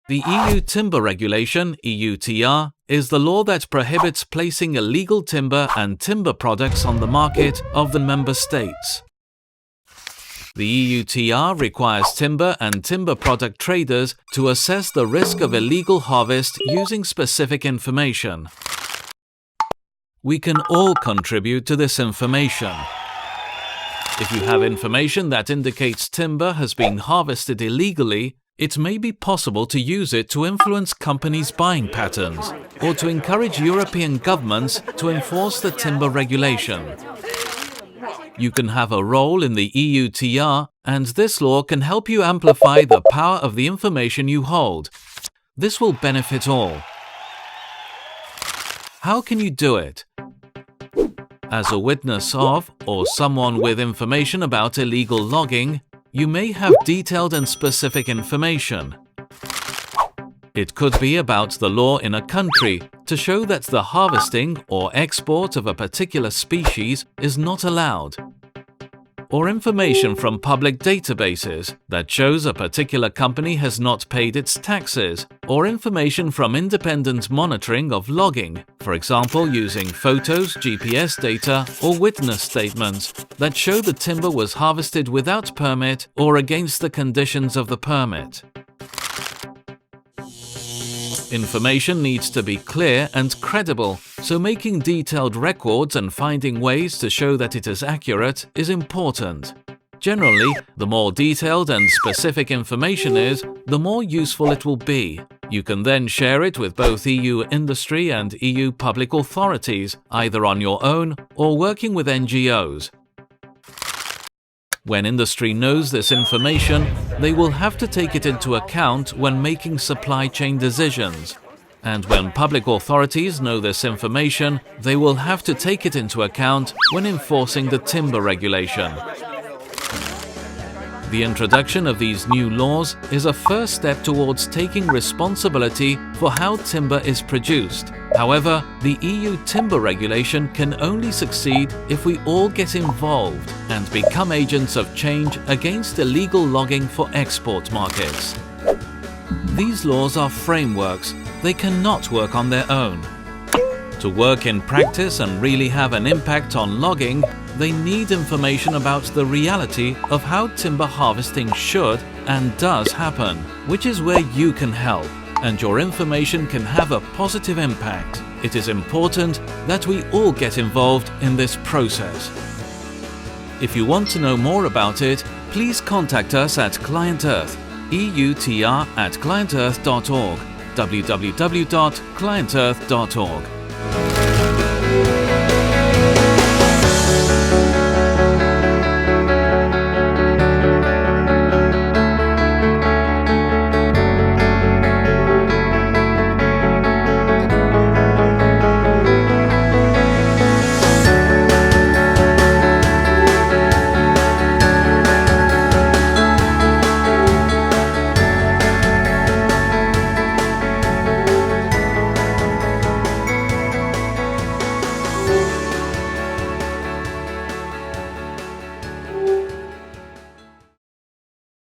The EU Timber Regulation (EUTR) is the law that prohibits placing illegal timber and timber products on the market of the member states. The EUTR requires timber and timber product traders to assess the risk of illegal harvest using specific information. We can all contribute to this information. If you have information that indicates timber has been harvested illegally, it may be possible to use it to influence companies' buying patterns or to encourage European governments to enforce the timber regulation. You can have a role in the EUTR, and this law can help you amplify the power of the information you hold. This will benefit all. How can you do it? As a witness of, or someone with information about illegal logging, you may have detailed and specific information. It could be about the law in a country to show that the harvesting or export of a particular species is not allowed. Or information from public databases that shows a particular company has not paid its taxes, or information from independent monitoring of logging, for example using photos, GPS data, or witness statements that show the timber was harvested without permit or against the conditions of the permit. Information needs to be clear and credible, so making detailed records and finding ways to show that it is accurate is important. Generally, the more detailed and specific information is, the more useful it will be. You can then share it with both EU industry and EU public authorities, either on your own or working with NGOs. When industry knows this information, they will have to take it into account when making supply chain decisions. And when public authorities know this information, they will have to take it into account when enforcing the timber regulation. The introduction of these new laws is a first step towards taking responsibility for how timber is produced. However, the EU timber regulation can only succeed if we all get involved and become agents of change against illegal logging for export markets. These laws are frameworks. They cannot work on their own. To work in practice and really have an impact on logging, they need information about the reality of how timber harvesting should and does happen, which is where you can help, and your information can have a positive impact. It is important that we all get involved in this process. If you want to know more about it, please contact us at Client Earth, EUTR@clientearth.org, www.clientearth.org.